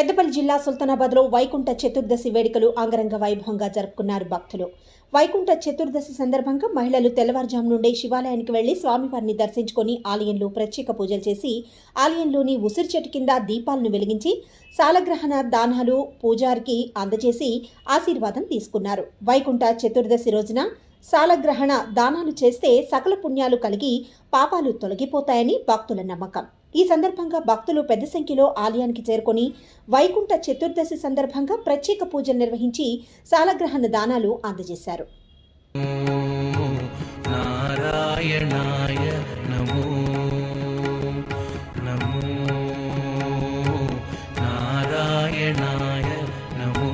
పెద్దపల్లి జిల్లా సుల్తానాబాద్లో వైకుంఠ చతుర్దశి వేడుకలు అంగరంగ వైభవంగా జరుపుకున్నారు భక్తులు. వైకుంఠ చతుర్దశి సందర్భంగా మహిళలు తెల్లవారుజాము నుండే శివాలయానికి వెళ్లి స్వామివారిని దర్శించుకుని ఆలయంలో ప్రత్యేక పూజలు చేసి ఆలయంలోని ఉసిరి చెట్టు కింద దీపాలను వెలిగించి సాలగ్రహణ దానాలు పూజారికి అందజేసి ఆశీర్వాదం తీసుకున్నారు. వైకుంఠ చతుర్దశి రోజున సాలగ్రహణ దానాలు చేస్తే సకల పుణ్యాలు కలిగి పాపాలు తొలగిపోతాయని భక్తుల నమ్మకం. ఈ సందర్భంగా భక్తులు పెద్ద సంఖ్యలో ఆలయానికి చేరుకొని వైకుంఠ చతుర్దశి సందర్భంగా ప్రత్యేక పూజలు నిర్వహించి సాలగ్రహణ దానాలు అందజేశారు. నారాయణాయ నమో నమో నారాయణాయ నమో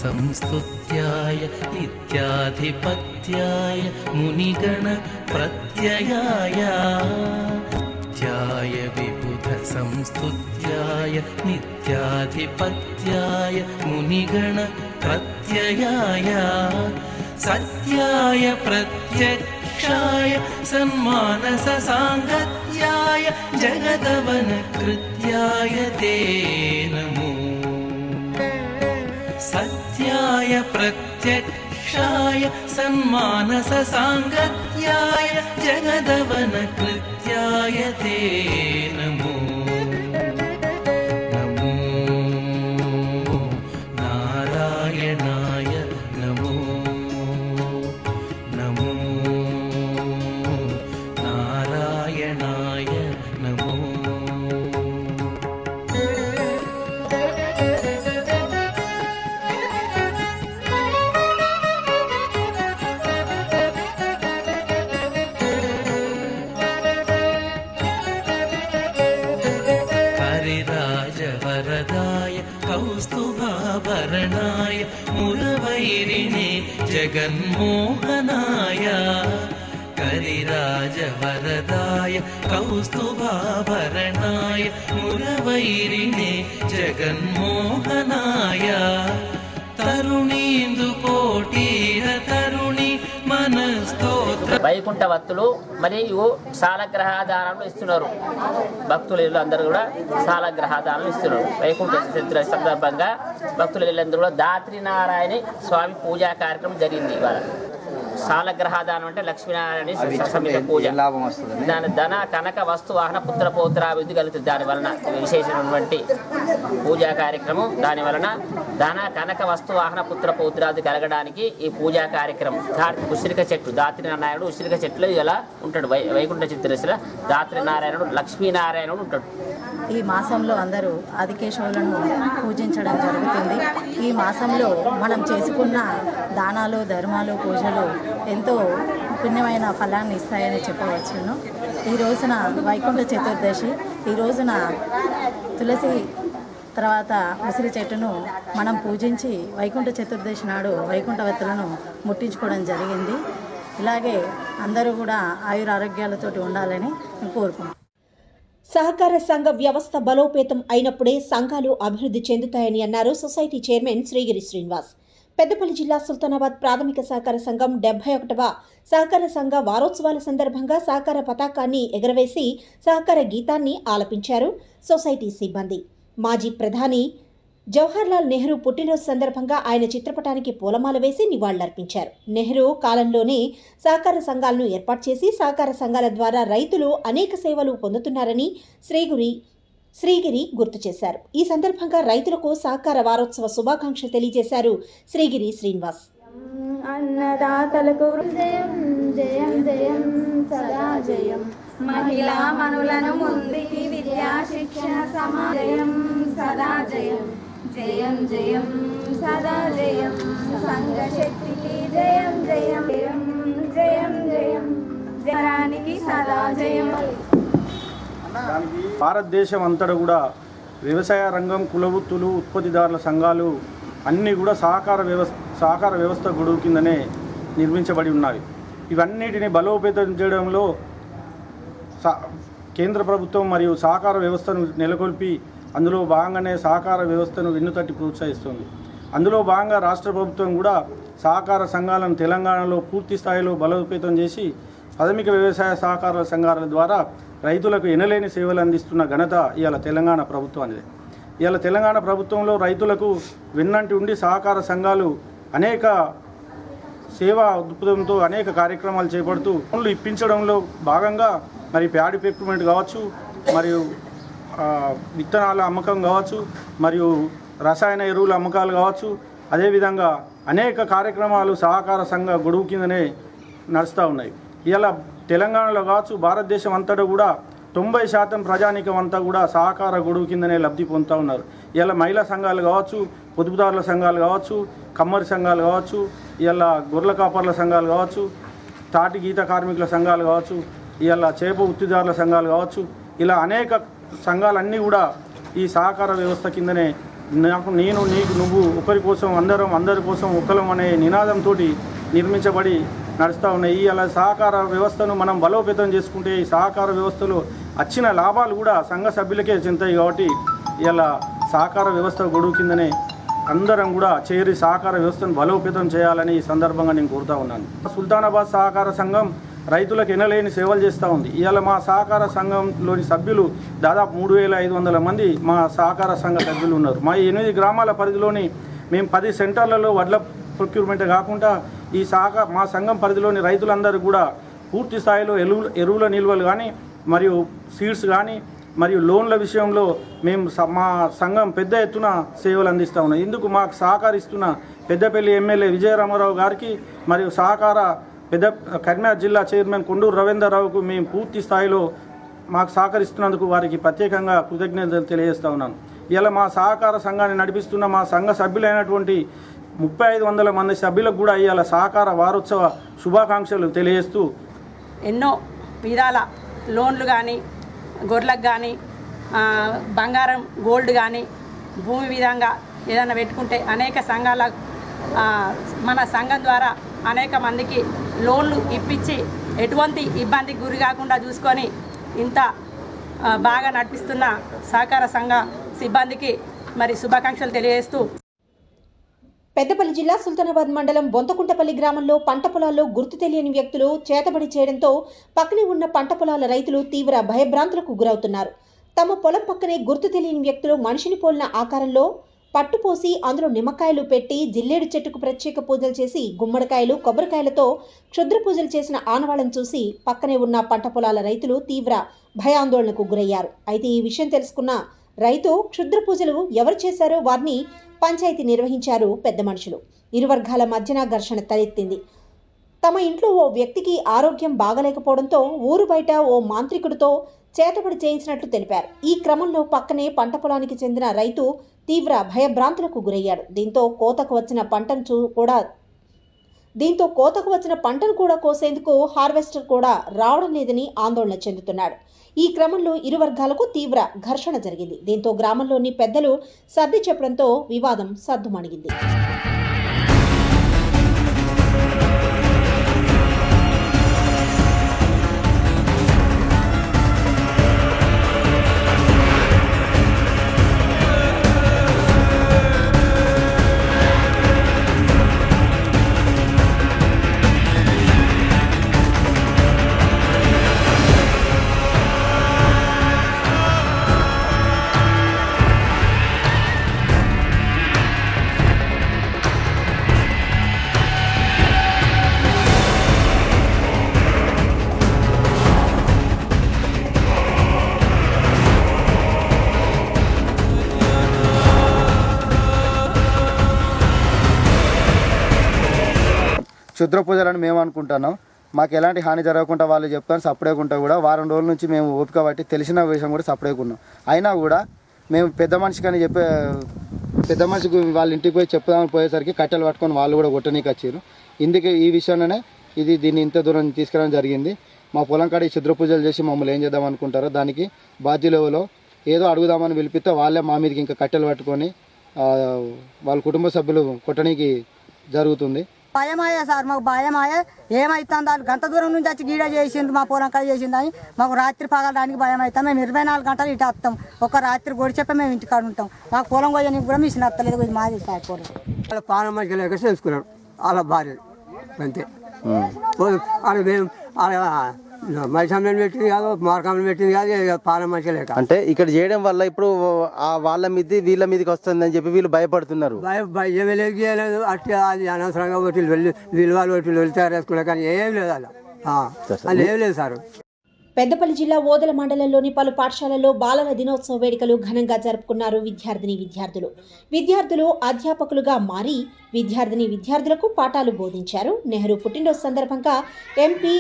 संस्तुत्याय नित्याधिपत्याय मुनिगण प्रत्ययाय नित्याय विबुध संस्तुत्याय नित्याधिपत्याय मुनिगण प्रत्ययाय सत्याय प्रत्यक्षाय सन्मानस सांगत्याय जगदवन कृत्याय ते नमो सत्याय प्रत्यक्षाय सन्मानस सांगत्याय जगदवन कृत्याय ते नमो नमो नारायणाय नमो नमो नारायणाय नमो वरदाय कौस्तुभाभरणाय मुरवैरिणे जगन्मोहनाय करिराजवरदाय कौस्तुभाभरणाय मुरवैरिणे जगन्मोहनाय तरुणीन्दुकोटीर तरुणी मनस्तोत्र వైకుంఠ భక్తులు మరియు సాలగ్రహదానం ఇస్తున్నారు. భక్తులు అందరూ కూడా సాలగ్రహదానం ఇస్తున్నారు. వైకుంఠ చతుర్దశి సందర్భంగా భక్తులు వీళ్ళందరూ కూడా దాత్రి నారాయణ స్వామి పూజా కార్యక్రమం జరిగింది. ఇవాళ సాలగ్రహదానం అంటే లక్ష్మీనారాయణ సమిత పూజ. దాని ధన కనక వస్తు వాహన పుత్ర పౌత్రాభివృద్ధి కలుగుతుంది. దాని వలన విశేషమైనటువంటి పూజా కార్యక్రమం. దాని వలన ధన కనక వస్తు వాహన పుత్ర పౌత్రాభివృద్ధి కలగడానికి ఈ పూజా కార్యక్రమం. ఉసిరిక చెట్టు దాత్రి నారాయణుడు ఉసిరిక చెట్టులో ఇలా ఉంటాడు. వైకుంఠ చతుర్దశిలో దాత్రి నారాయణుడు లక్ష్మీనారాయణుడు ఉంటాడు. ఈ మాసంలో అందరూ ఆదికేశవులను పూజించడం జరుగుతుంది. ఈ మాసంలో మనం చేసుకున్న దానాలు ధర్మాలు పూజలు ఎంతో పుణ్యమైన ఫలాన్ని ఇస్తాయని చెప్పవచ్చును. ఈ రోజున వైకుంఠ చతుర్దశి, ఈ రోజున తులసి తర్వాత ఉసిరి చెట్టును మనం పూజించి వైకుంఠ చతుర్దశి నాడు వైకుంఠవత్తులను ముట్టించుకోవడం జరిగింది. ఇలాగే అందరూ కూడా ఆయురారోగ్యాలతో ఉండాలని కోరుకుంటున్నాం. సహకార సంఘ వ్యవస్థ బలోపేతం అయినప్పుడే సంఘాలు అభివృద్ధి చెందుతాయని అన్నారు సొసైటీ చైర్మన్ శ్రీగిరి శ్రీనివాస్. పెద్దపల్లి జిల్లా సుల్తానాబాద్ ప్రాథమిక సహకార సంఘం 71వ సహకార సంఘ వారోత్సవాల సందర్భంగా సహకార పతాకాన్ని ఎగరవేసి సహకార గీతాన్ని ఆలపించారు సొసైటీ సిబ్బంది. మాజీ ప్రధాని జవహర్లాల్ నెహ్రూ పుట్టినరోజు సందర్భంగా ఆయన చిత్రపటానికి పూలమాల వేసి నివాళులర్పించారు. నెహ్రూ కాలంలోనే సహకార సంఘాలను ఏర్పాటు చేసి సహకార సంఘాల ద్వారా రైతులు అనేక సేవలు పొందుతున్నారని శ్రీగిరి గుర్తు చేశారు. ఈ సందర్భంగా రైతులకు సహకార వారోత్సవ శుభాకాంక్షలు తెలియజేశారు శ్రీగిరి శ్రీనివాస్. అన్నదాతలకు జయం జయం జయం సదా జయం, మహిళా మనులను ముందుకి విద్యా శిక్షణ సమాజయం సదా జయం, జయం జయం సదా జయం, సంఘ శక్తికి జయం జయం జయం జయం జయం, జయానికి సదా జయం. భారతదేశం అంతటా కూడా వ్యవసాయ రంగం, కులవృత్తులు, ఉత్పత్తిదారుల సంఘాలు అన్నీ కూడా సహకార వ్యవస్థ గొడుగు కిందనే నిర్మించబడి ఉన్నాయి. ఇవన్నిటిని బలోపేతం చేయడంలో కేంద్ర ప్రభుత్వం మరియు సహకార వ్యవస్థను నెలకొల్పి అందులో భాగంగానే సహకార వ్యవస్థను వెన్నుతట్టి ప్రోత్సహిస్తుంది. అందులో భాగంగా రాష్ట్ర ప్రభుత్వం కూడా సహకార సంఘాలను తెలంగాణలో పూర్తి స్థాయిలో బలోపేతం చేసి ప్రాథమిక వ్యవసాయ సహకార సంఘాల ద్వారా రైతులకు ఎనలేని సేవలు అందిస్తున్న ఘనత ఇవాళ తెలంగాణ ప్రభుత్వానిదే. ఇవాళ తెలంగాణ ప్రభుత్వంలో రైతులకు వెన్నంటి ఉండి సహకార సంఘాలు అనేక సేవా దృక్పథంతో అనేక కార్యక్రమాలు చేపడుతూ పనులు ఇప్పించడంలో భాగంగా మరి ప్యాడీ ప్రొక్యూర్మెంట్ కావచ్చు, మరియు విత్తనాల అమ్మకం కావచ్చు, మరియు రసాయన ఎరువుల అమ్మకాలు కావచ్చు, అదేవిధంగా అనేక కార్యక్రమాలు సహకార సంఘ గొడుగు కిందనే నడుస్తూ ఉన్నాయి. ఇలా తెలంగాణలో కావచ్చు, భారతదేశం అంతటా కూడా 90% ప్రజానీకం అంతా కూడా సహకార గొడుగు కిందనే లబ్ధి పొందుతూ ఉన్నారు. ఇలా మహిళా సంఘాలు కావచ్చు, పొదుపుదారుల సంఘాలు కావచ్చు, కమ్మరి సంఘాలు కావచ్చు, ఇలా గొర్రెల కాపర్ల సంఘాలు కావచ్చు, తాటి గీత కార్మికుల సంఘాలు కావచ్చు, ఇలా చేప వృత్తిదారుల సంఘాలు కావచ్చు, ఇలా అనేక సంఘాలన్నీ కూడా ఈ సహకార వ్యవస్థ కిందనే నాకు నేను నీకు నువ్వు ఒకరి కోసం అందరి కోసం ఒకలం అనే నినాదంతో నిర్మించబడి నడుస్తూ ఉన్నాయి. ఇలా సహకార వ్యవస్థను మనం బలోపేతం చేసుకుంటే ఈ సహకార వ్యవస్థలో వచ్చిన లాభాలు కూడా సంఘ సభ్యులకే చెందుతాయి. కాబట్టి ఇలా సహకార వ్యవస్థ గొడుగు కిందనే అందరం కూడా చేరి సహకార వ్యవస్థను బలోపేతం చేయాలని ఈ సందర్భంగా నేను కోరుతా ఉన్నాను. సుల్తానాబాద్ సహకార సంఘం రైతులకు ఎనలేని సేవలు చేస్తూ ఉంది. ఇవాళ మా సహకార సంఘంలోని సభ్యులు దాదాపు 3500 మంది మా సహకార సంఘ సభ్యులు ఉన్నారు. మా 8 గ్రామాల పరిధిలోని మేము 10 సెంటర్లలో వడ్ల ప్రొక్యూర్మెంట్ కాకుండా ఈ మా సంఘం పరిధిలోని రైతులందరూ కూడా పూర్తి స్థాయిలో ఎరువుల నిల్వలు కానీ, మరియు సీడ్స్ కానీ, మరియు లోన్ల విషయంలో మేము మా సంఘం పెద్ద ఎత్తున సేవలు అందిస్తూ ఉన్నాం. ఇందుకు మాకు సహకరిస్తున్న పెద్దపల్లి ఎమ్మెల్యే విజయరామారావు గారికి, మరియు సహకార కరీంనగర్ జిల్లా చైర్మన్ కొండూరు రవీంద్రరావుకు మేము పూర్తి స్థాయిలో మాకు సహకరిస్తున్నందుకు వారికి ప్రత్యేకంగా కృతజ్ఞతలు తెలియజేస్తూ ఉన్నాను. ఇలా మా సహకార సంఘాన్ని నడిపిస్తున్న మా సంఘ సభ్యులైనటువంటి 3500 మంది సభ్యులకు కూడా ఇవాళ సహకార వారోత్సవ శుభాకాంక్షలు తెలియజేస్తూ ఎన్నో విధాల లోన్లు కానీ, గొర్రెలకు కానీ, బంగారం గోల్డ్ కానీ, భూమి విధంగా ఏదైనా పెట్టుకుంటే అనేక సంఘాల మన సంఘం ద్వారా అనేక మందికి లోన్లు ఇప్పించి ఎటువంటి ఇబ్బందికి గురి కాకుండా చూసుకొని ఇంత బాగా నడిపిస్తున్న సహకార సంఘ సిబ్బందికి మరి శుభాకాంక్షలు తెలియజేస్తూ పెద్దపల్లి జిల్లా సుల్తానాబాద్ మండలం బొంతకుంటపల్లి గ్రామంలో పంట పొలాల్లో గుర్తు తెలియని వ్యక్తులు చేతబడి చేయడంతో పక్కనే ఉన్న పంట పొలాల రైతులు తీవ్ర భయభ్రాంతులకు గురవుతున్నారు. తమ పొలం పక్కనే గుర్తు తెలియని వ్యక్తులు మనిషిని పోలిన ఆకారంలో పట్టుపోసి అందులో నిమ్మకాయలు పెట్టి జిల్లేడు చెట్టుకు ప్రత్యేక పూజలు చేసి గుమ్మడికాయలు కొబ్బరికాయలతో క్షుద్ర పూజలు చేసిన ఆనవాళ్లను చూసి పక్కనే ఉన్న పంట పొలాల రైతులు తీవ్ర భయాందోళనకు గురయ్యారు. అయితే ఈ విషయం తెలుసుకున్న రైతు క్షుద్ర పూజలు ఎవరు చేశారో వారిని పంచాయతీ నిర్వహించారు పెద్ద మనుషులు. ఇరు వర్గాల మధ్యన ఘర్షణ తలెత్తింది. తమ ఇంట్లో ఓ వ్యక్తికి ఆరోగ్యం బాగలేకపోవడంతో ఊరు బయట ఓ మాంత్రికుడితో చేతబడి చేయించినట్లు తెలిపారు. ఈ క్రమంలో పక్కనే పంట పొలానికి చెందిన రైతు తీవ్ర భయభ్రాంతులకు గురయ్యాడు. దీంతో కోతకు వచ్చిన పంటను కూడా కోసేందుకు హార్వెస్టర్ కూడా రావడం లేదని ఆందోళన చెందుతున్నాడు. ఈ క్రమంలో ఇరు వర్గాలకు తీవ్ర ఘర్షణ జరిగింది. దీంతో గ్రామంలోని పెద్దలు సర్ది చెప్పడంతో వివాదం సద్దుమణిగింది. క్షుద్ర పూజలని మేము అనుకుంటున్నాం. మాకు ఎలాంటి హాని జరగకుండా వాళ్ళు చెప్తాను సపరేకుంటా కూడా వారం రోజుల నుంచి మేము ఓపిక పట్టి తెలిసిన విషయం కూడా సపరేకున్నాం. అయినా కూడా మేము పెద్ద మనిషికి వాళ్ళ ఇంటికి పోయి చెప్దామని పోయేసరికి కట్టెలు పట్టుకొని వాళ్ళు కూడా కొట్టనీకి వచ్చారు. ఇందుకే ఈ విషయంలోనే దీన్ని ఇంత దూరం తీసుకురావడం జరిగింది. మా పొలం కాడ ఈ క్షుద్ర పూజలు చేసి మమ్మల్ని ఏం చేద్దాం అనుకుంటారో దానికి బాధ్యులలో ఏదో అడుగుదామని పిలిపిస్తే వాళ్ళే మా మీదకి ఇంకా కట్టెలు పట్టుకొని వాళ్ళ కుటుంబ సభ్యులు కొట్టనీకి జరుగుతుంది. భయమాయే సార్, మాకు భయమాయే. ఏమవుతుంది వాళ్ళు గంట దూరం నుంచి వచ్చి గీడ చేసిండ్రు, మా పొలం కాడ చేసిందని మాకు రాత్రి పగలడానికి భయం అవుతాం. మేము 24 గంటలు ఇటు వస్తాం, ఒక రాత్రి గొడి చెప్పి మేము ఇంటికాడ ఉంటాం. మాకు పొలం కొయ్యడానికి కూడా మిషన్ వస్తలేదు, ఇది మాది సార్ పొలం. వాళ్ళ పానం మంచిగా లేక చేసుకున్నాడు వాళ్ళ భార్య అంతే. వాళ్ళు మేము మైసమ్యం పెట్టింది కాదు, మార్గంలో పెట్టింది కాదు, పానం మంచిగా లేక. అంటే ఇక్కడ చేయడం వల్ల ఇప్పుడు ఆ వాళ్ళ మీద వీళ్ళ మీదకి వస్తుందని చెప్పి వీళ్ళు భయపడుతున్నారు. భయం లేదు, చేయలేదు. అట్లా అది అనవసరంగా ఒకటి వీళ్ళు వాళ్ళు ఒకటి వెళ్ళి తయారు చేసుకున్నారు, కానీ ఏం లేదు అలా ఏం లేదు సార్. పెద్దపల్లి జిల్లా ఓదెల మండలంలోని పలు పాఠశాలల్లో బాలల దినోత్సవ వేడుకలు ఘనంగా జరుపుకున్నారు విద్యార్థులు అధ్యాపకులుగా మారి విద్యార్థులకు పాఠాలు బోధించారు. నెహ్రూ పుట్టినరోజు సందర్భంగా ఎంపీ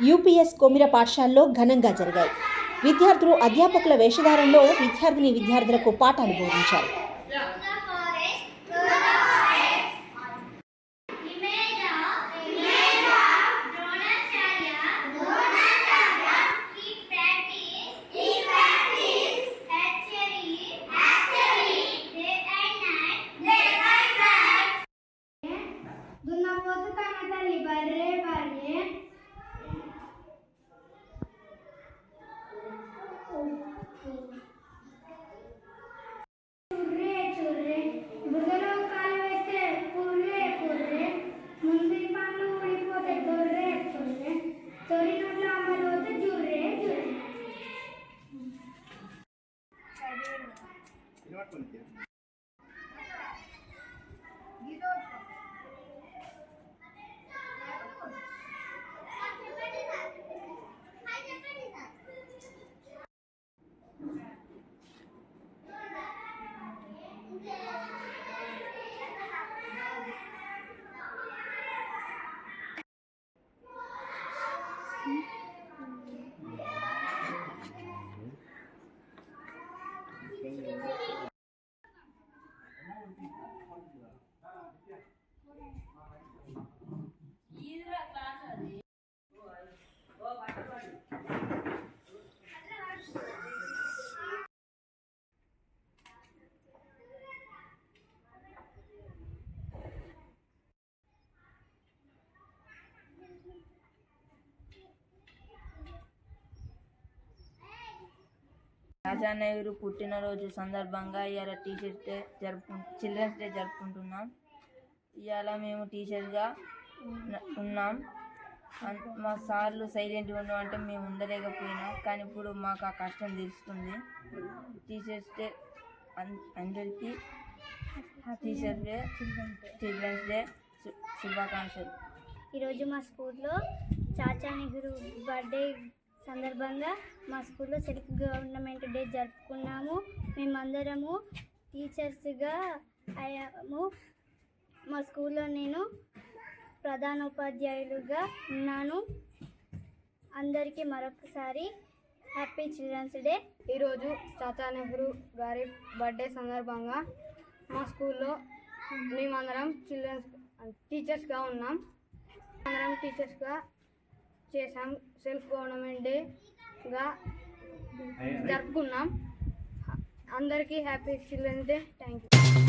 యూపీఎస్ కొమిర పాఠశాలలో ఘనంగా జరిగాయి. విద్యార్థులు అధ్యాపకుల వేషధారంలో విద్యార్థులకు పాఠాలు బోధించారు. రాజా నెహ్రూ పుట్టినరోజు సందర్భంగా ఇవాళ చిల్డ్రన్స్ డే జరుపుకుంటున్నాం. ఇవాళ మేము టీచర్గా ఉన్నాం. మా సార్లు సైలెంట్గా ఉండమంటే మేము ఉండలేకపోయినాం, కానీ ఇప్పుడు మాకు ఆ కష్టం తెలుస్తుంది. టీచర్స్ డే అందరికీ చిల్డ్రన్స్ డే శుభాకాంక్షలు. ఈరోజు మా స్కూల్లో చాచా నెహ్రూ బర్త్డే సందర్భంగా మా స్కూల్లో సెల్ఫ్ గవర్నమెంట్ డే జరుపుకున్నాము. మేమందరము టీచర్స్గా అయ్యాము. మా స్కూల్లో నేను ప్రధానోపాధ్యాయులుగా ఉన్నాను. అందరికీ మరొకసారి హ్యాపీ చిల్డ్రన్స్ డే. ఈరోజు చాచా నెహ్రూ గారి బర్త్డే సందర్భంగా మా స్కూల్లో మేమందరం టీచర్స్గా ఉన్నాం. అందరం టీచర్స్గా చేసాం. సెల్ఫ్ గవర్నమెంట్ డేగా జరుపుకున్నాం. అందరికీ happy children's day. Thank you.